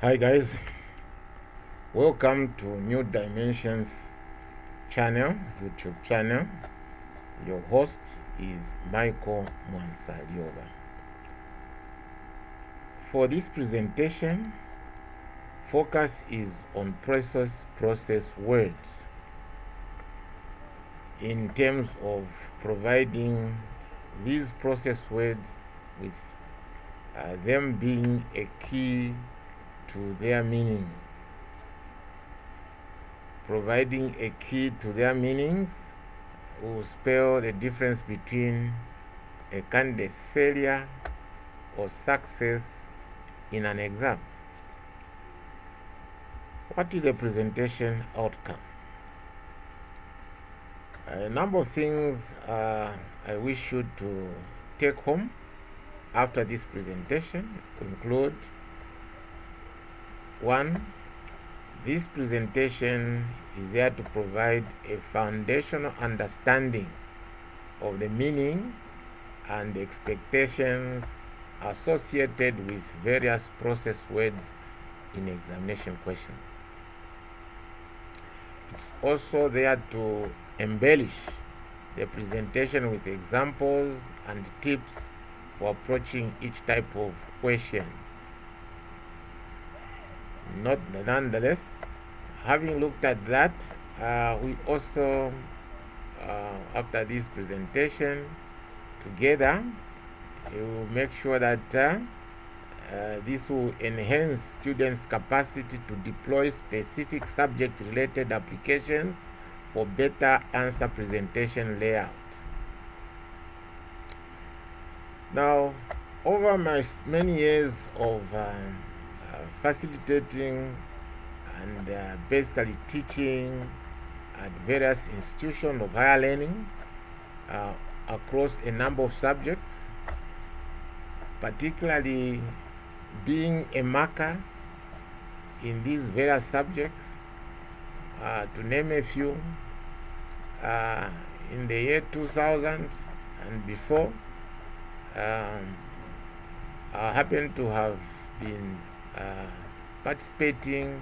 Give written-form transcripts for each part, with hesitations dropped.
Hi guys, welcome to New Dimensions YouTube channel. Your host is Michael Mwansalioba. For this presentation, focus is on process words in terms of providing these process words with them being a key to their meanings. Providing a key to their meanings will spell the difference between a candidate's failure or success in an exam. What is the presentation outcome? A number of things I wish you to take home after this presentation include: 1. This presentation is there to provide a foundational understanding of the meaning and the expectations associated with various process words in examination questions. It's also there to embellish the presentation with examples and tips for approaching each type of question. Nonetheless, having looked at that, we also, after this presentation, together, we will make sure that this will enhance students' capacity to deploy specific subject-related applications for better answer presentation layout. Now, over my many years of facilitating and basically teaching at various institutions of higher learning across a number of subjects, particularly being a marker in these various subjects, to name a few, in the year 2000 and before, I happen to have been participating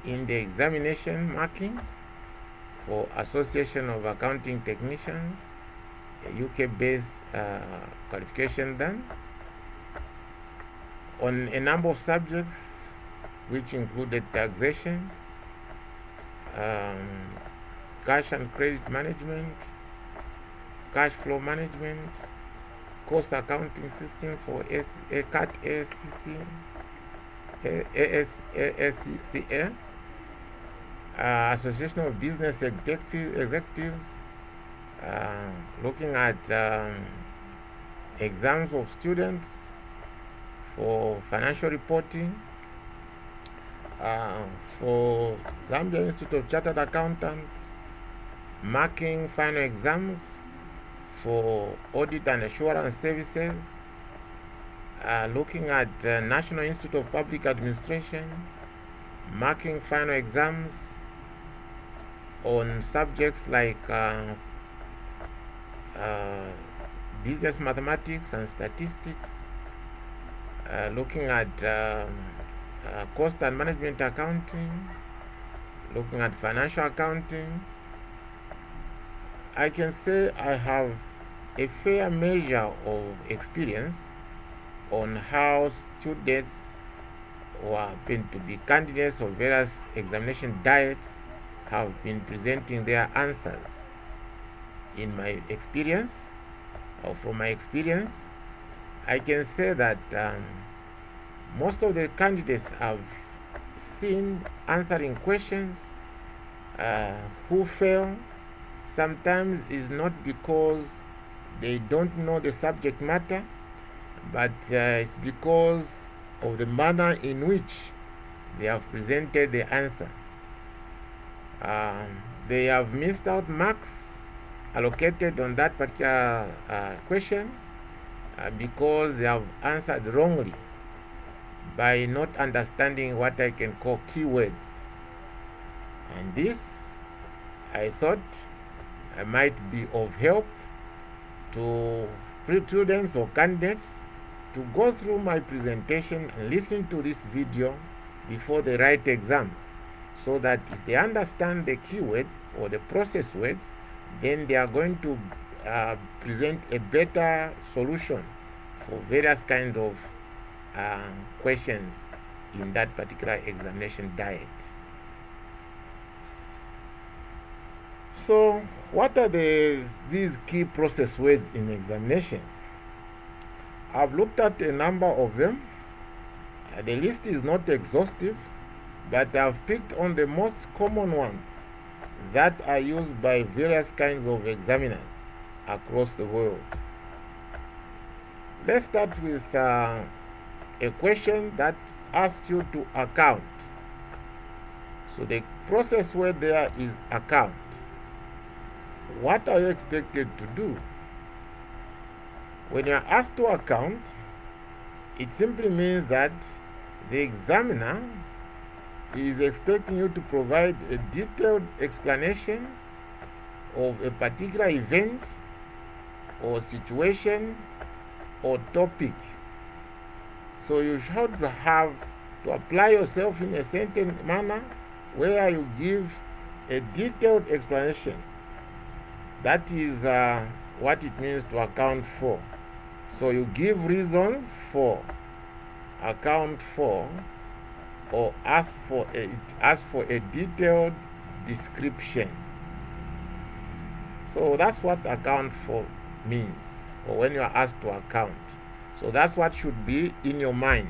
in the examination marking for Association of Accounting Technicians, a UK-based qualification done on a number of subjects, which included taxation, cash and credit management, cash flow management, cost accounting system for CAT ASCA, Association of Business Executives, looking at exams of students for financial reporting, for Zambia Institute of Chartered Accountants, marking final exams for audit and assurance services, looking at National Institute of Public Administration, marking final exams on subjects like business mathematics and statistics, looking at cost and management accounting, looking at financial accounting. I can say I have a fair measure of experience on how students who have been to be candidates of various examination diets have been presenting their answers. In my experience, or from my experience, I can say that most of the candidates I've seen answering questions who fail sometimes is not because they don't know the subject matter, but it's because of the manner in which they have presented the answer. They have missed out marks allocated on that particular question because they have answered wrongly by not understanding what I can call keywords. And this, I thought, might be of help to students or candidates to go through my presentation and listen to this video before they write exams, so that if they understand the keywords or the process words, then they are going to present a better solution for various kinds of questions in that particular examination diet. So what are these key process words in examination? I've looked at a number of them. The list is not exhaustive, but I've picked on the most common ones that are used by various kinds of examiners across the world. Let's start with a question that asks you to account. So the process word there is account. What are you expected to do? When you are asked to account, it simply means that the examiner is expecting you to provide a detailed explanation of a particular event or situation or topic. So you should have to apply yourself in a certain manner where you give a detailed explanation. That is what it means to account for. So you give reasons for, account for, or ask for a detailed description. So that's what account for means, or when you are asked to account. So that's what should be in your mind.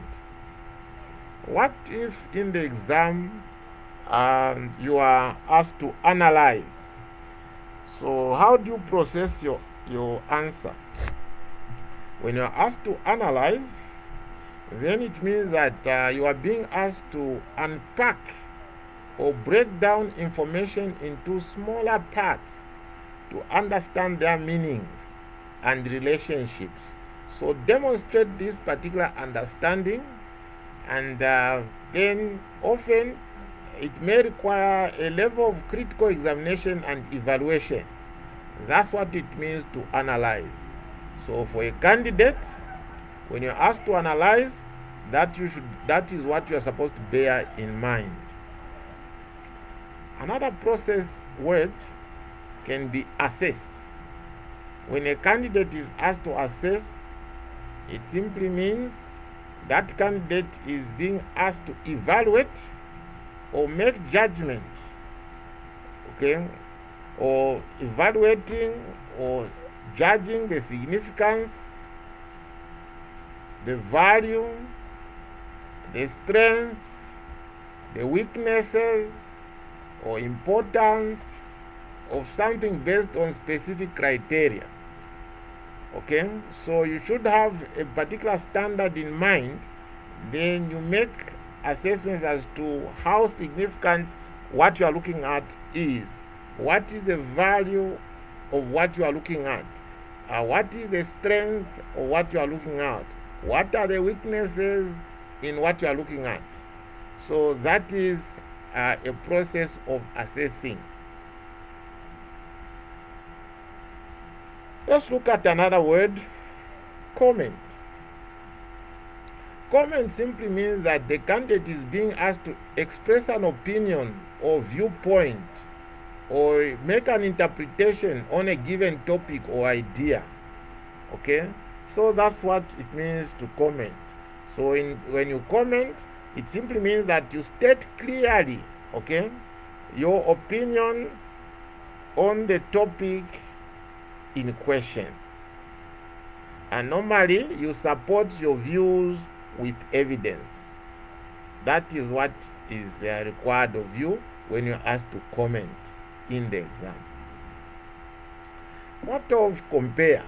What if in the exam you are asked to analyze? So how do you process your answer? When you are asked to analyze, then it means that you are being asked to unpack or break down information into smaller parts to understand their meanings and relationships. So demonstrate this particular understanding, and then often it may require a level of critical examination and evaluation. That's what it means to analyze. So for a candidate, when you're asked to analyze, that is what you are supposed to bear in mind. Another process word can be assess. When a candidate is asked to assess, it simply means that candidate is being asked to evaluate or make judgment, okay, or evaluating or judging the significance, the value, the strengths, the weaknesses, or importance of something based on specific criteria. Okay, so you should have a particular standard in mind, then you make assessments as to how significant what you are looking at is. What is the value of what you are looking at? What is the strength of what you are looking at? What are the weaknesses in what you are looking at? So that is a process of assessing. Let's look at another word, comment. Comment simply means that the candidate is being asked to express an opinion or viewpoint or make an interpretation on a given topic or idea. Okay, so that's what it means to comment. So when you comment, it simply means that you state clearly, okay, your opinion on the topic in question, and normally you support your views with evidence. That is what is required of you when you're asked to comment in the exam. What of compare?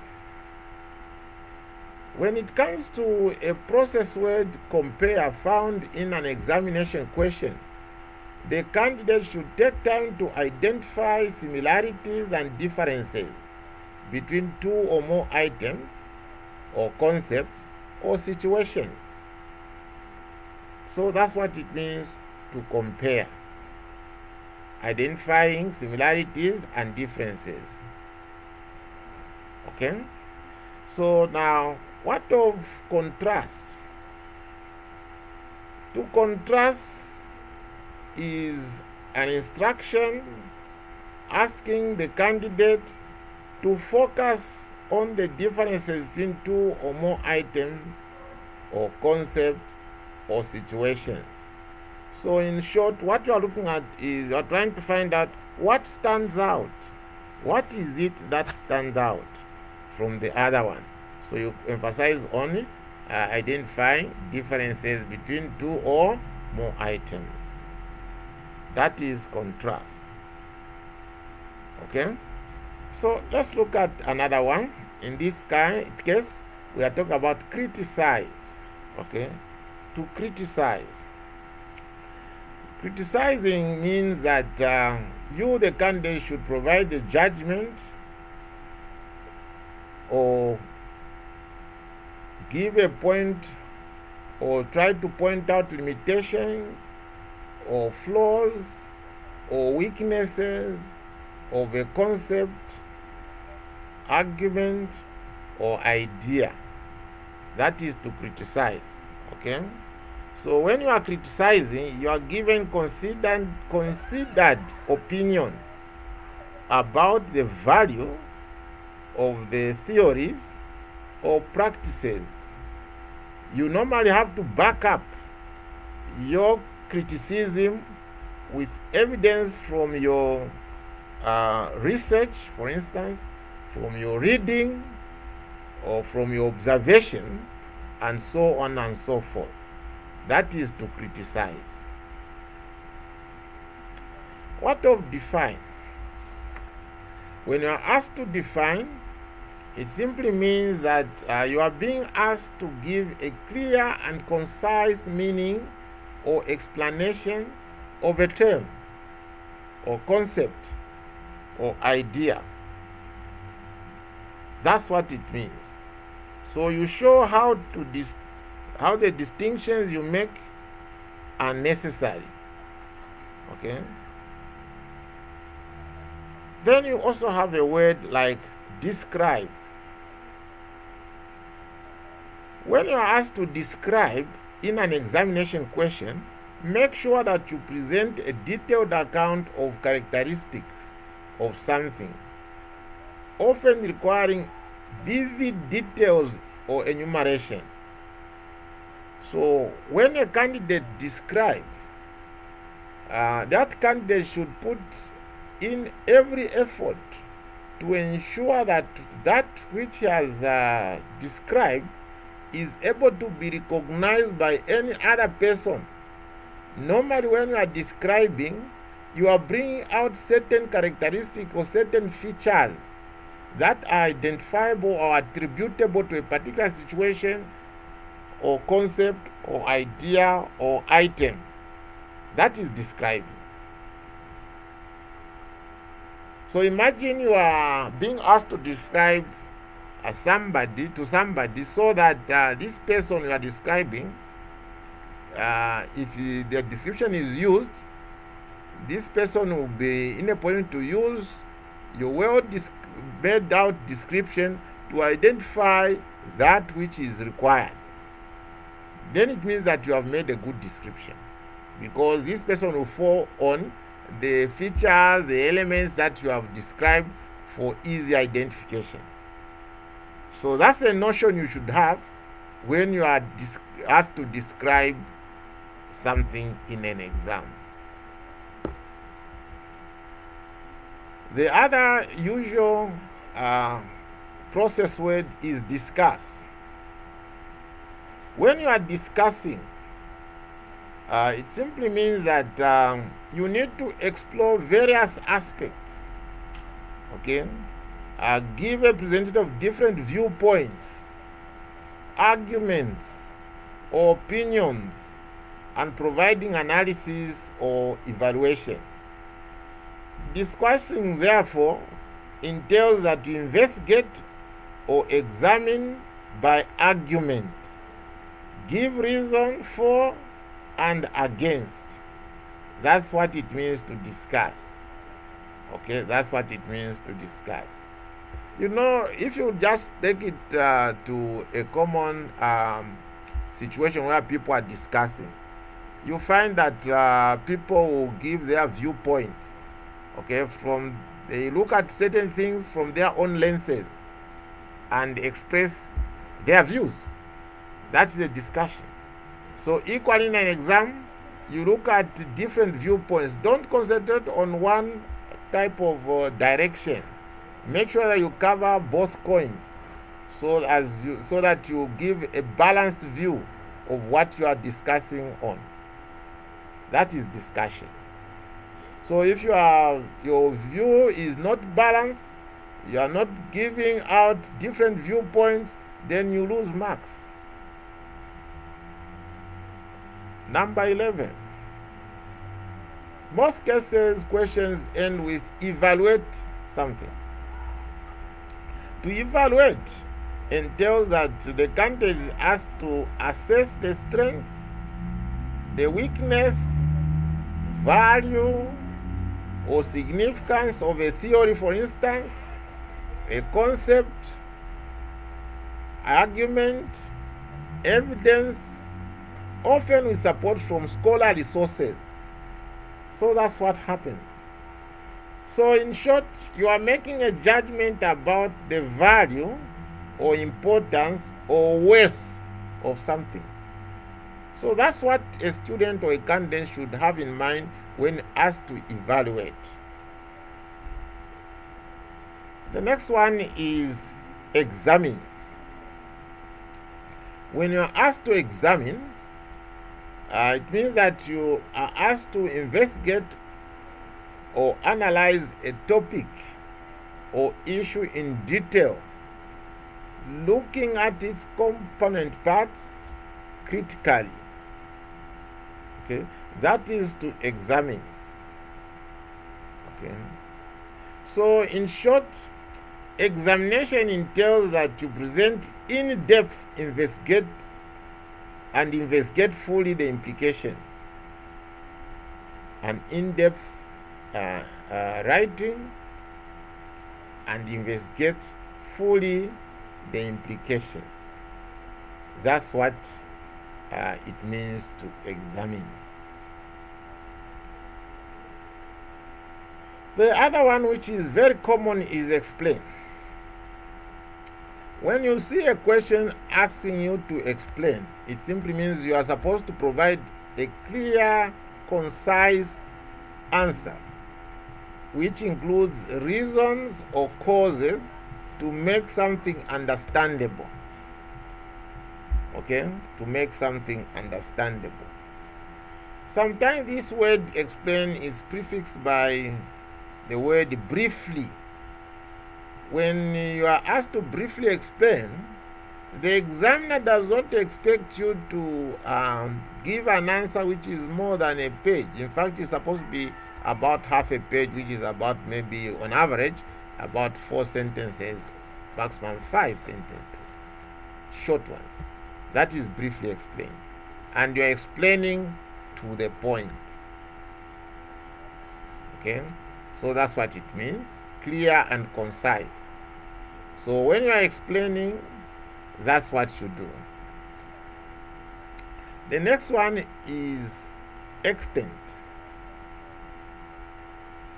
When it comes to a process word compare found in an examination question, the candidate should take time to identify similarities and differences between two or more items or concepts or situations. So that's what it means to compare. Identifying similarities and differences. Okay? So now, what of contrast? To contrast is an instruction asking the candidate to focus on the differences between two or more items or concepts or situations. So in short, what you are looking at is you are trying to find out what stands out. What is it that stands out from the other one? So you emphasize on identifying differences between two or more items. That is contrast. Okay? So let's look at another one. In this case, we are talking about criticize. Okay? To criticize. Criticizing means that you, the candidate, should provide a judgment or give a point or try to point out limitations or flaws or weaknesses of a concept, argument, or idea. That is to criticize. Okay? So when you are criticizing, you are given considered opinion about the value of the theories or practices. You normally have to back up your criticism with evidence from your research, for instance, from your reading or from your observation, and so on and so forth. That is to criticize. What of define? When you are asked to define, it simply means that you are being asked to give a clear and concise meaning or explanation of a term or concept or idea. That's what it means. So you show how the distinctions you make are necessary. Okay? Then you also have a word like describe. When you are asked to describe in an examination question, make sure that you present a detailed account of characteristics of something, often requiring vivid details or enumeration. So when a candidate describes, that candidate should put in every effort to ensure that that which he has described is able to be recognized by any other person. Normally when you are describing, you are bringing out certain characteristics or certain features that are identifiable or attributable to a particular situation or concept or idea or item. That is describing. So imagine you are being asked to describe somebody so that this person you are describing, if the description is used, this person will be in a position to use your well made out description to identify that which is required. Then it means that you have made a good description, because this person will fall on the features, the elements that you have described for easy identification. So that's the notion you should have when you are asked to describe something in an exam. The other usual process word is discuss. When you are discussing, it simply means that you need to explore various aspects. Okay? Give a representative of different viewpoints, arguments, or opinions, and providing analysis or evaluation. Discussing, therefore, entails that you investigate or examine by argument, give reason for and against. That's what it means to discuss. Okay, that's what it means to discuss. If you just take it to a common situation where people are discussing, you find that people will give their viewpoints. Okay, they look at certain things from their own lenses and express their views. That's the discussion. So equally in an exam, you look at different viewpoints. Don't concentrate on one type of direction. Make sure that you cover both coins, so that you give a balanced view of what you are discussing on. That is discussion. So if your view is not balanced, you are not giving out different viewpoints, then you lose marks. Number 11. Most cases, questions end with evaluate something. To evaluate entails that the candidate is asked to assess the strength, the weakness, value, or significance of a theory, for instance, a concept, argument, evidence, often with support from scholarly sources. So that's what happens. So in short, you are making a judgment about the value or importance or worth of something. So that's what a student or a candidate should have in mind when asked to evaluate. The next one is examine. When you are asked to examine, it means that you are asked to investigate or analyze a topic or issue in detail, looking at its component parts critically. Okay, that is to examine. Okay, so in short, examination entails that you present in-depth investigate fully the implications. An in-depth writing and investigate fully the implications. That's what it means to examine. The other one, which is very common, is explain. When you see a question asking you to explain, it simply means you are supposed to provide a clear, concise answer, which includes reasons or causes to make something understandable. Okay? To make something understandable. Sometimes this word explain is prefixed by the word briefly. When you are asked to briefly explain, the examiner does not expect you to give an answer which is more than a page. In fact, it's supposed to be about half a page, which is about maybe on average about 4 sentences, maximum 5 sentences, short ones. That is briefly explained. And you're explaining to the point. Okay? So that's what it means. Clear and concise. So when you are explaining, that's what you do. The next one is extent.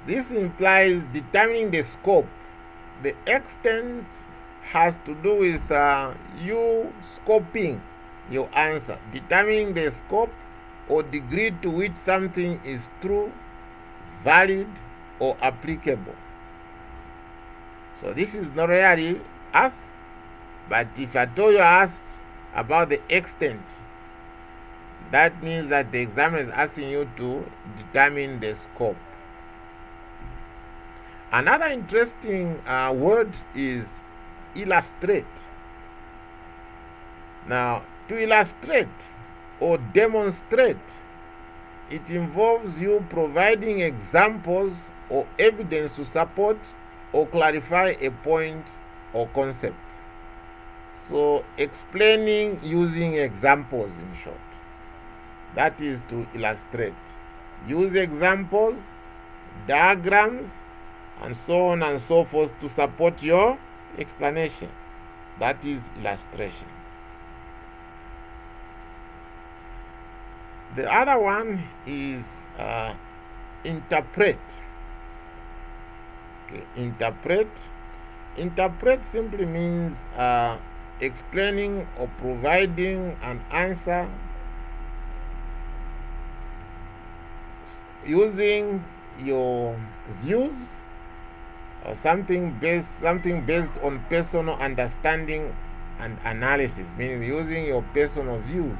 This implies determining the scope. The extent has to do with you scoping your answer, determining the scope or degree to which something is true, valid, or applicable. So this is not really asked, but if at all you are asked about the extent, that means that the examiner is asking you to determine the scope. Another interesting word is illustrate. Now, to illustrate or demonstrate, it involves you providing examples or evidence to support or clarify a point or concept. So, explaining using examples, in short. That is to illustrate. Use examples, diagrams, and so on and so forth to support your explanation. That is illustration. The other one is interpret. Okay, interpret. Interpret simply means explaining or providing an answer using your views or something based on personal understanding and analysis, meaning using your personal views.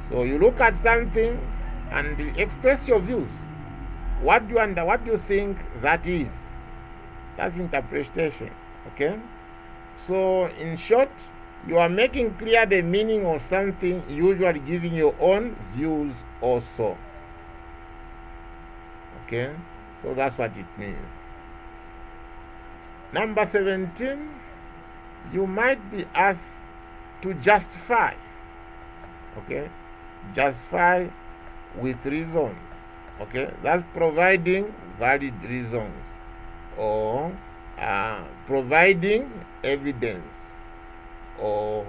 So you look at something and express your views. What do you think that is? That's interpretation. Okay? So in short, you are making clear the meaning of something, usually giving your own views also. Okay? So that's what it means. Number 17, you might be asked to justify. Okay? Justify with reasons. Okay? That's providing valid reasons or providing evidence or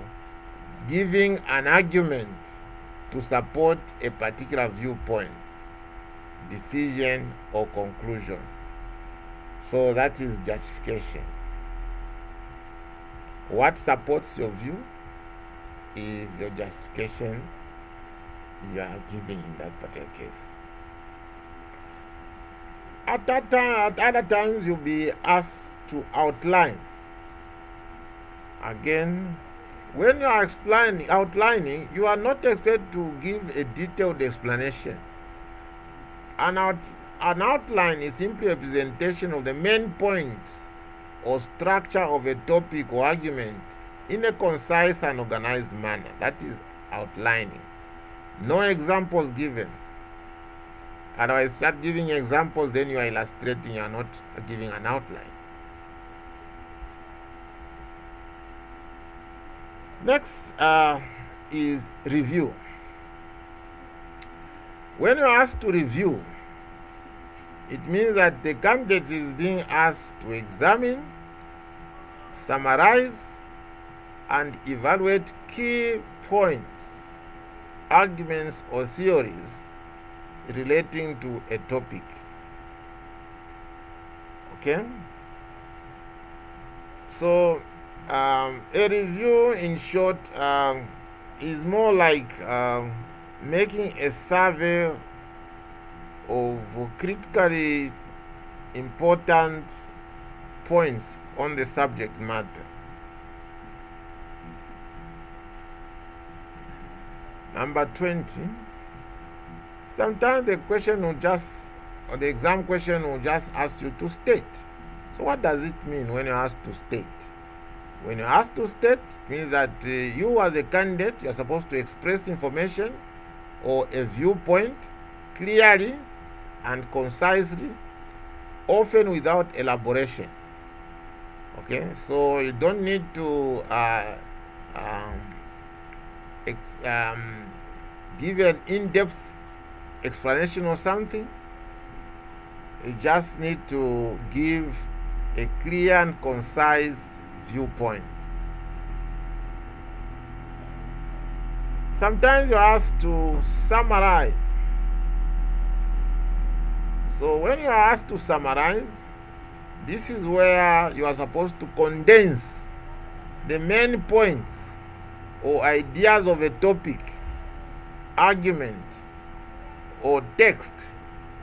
giving an argument to support a particular viewpoint, decision, or conclusion. So that is justification. What supports your view is your justification you are giving in that particular case. At other times, you'll be asked to outline. Again, when you are outlining, you are not expected to give a detailed explanation. An outline is simply a presentation of the main points or structure of a topic or argument in a concise and organized manner. That is outlining. No examples given. Otherwise, start giving examples, then you are illustrating, you are not giving an outline. Next is review. When you are asked to review, it means that the candidate is being asked to examine, summarize, and evaluate key points, arguments, or theories relating to a topic. Okay? So, a review, in short, is more like making a survey of critically important points on the subject matter. Number 20. Sometimes the exam question will just ask you to state. So what does it mean when you're asked to state? When you're asked to state, it means that you as a candidate, you're supposed to express information or a viewpoint clearly and concisely, often without elaboration. Okay, so you don't need to give an in-depth explanation or something. You just need to give a clear and concise viewpoint. Sometimes you're asked to summarize. So when you are asked to summarize, this is where you are supposed to condense the main points or ideas of a topic, argument, or text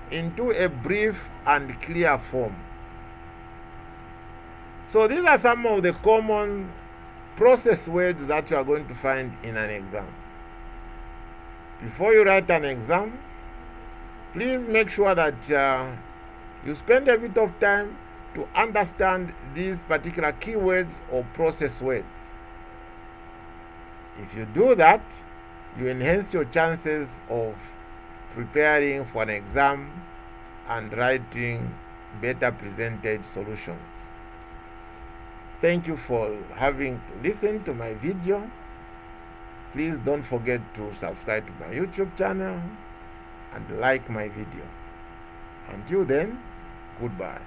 into a brief and clear form. So these are some of the common process words that you are going to find in an exam. Before you write an exam, please make sure that you spend a bit of time to understand these particular keywords or process words. If you do that, you enhance your chances of preparing for an exam and writing better presented solutions. Thank you for having listened to my video. Please don't forget to subscribe to my YouTube channel and like my video. Until then, goodbye.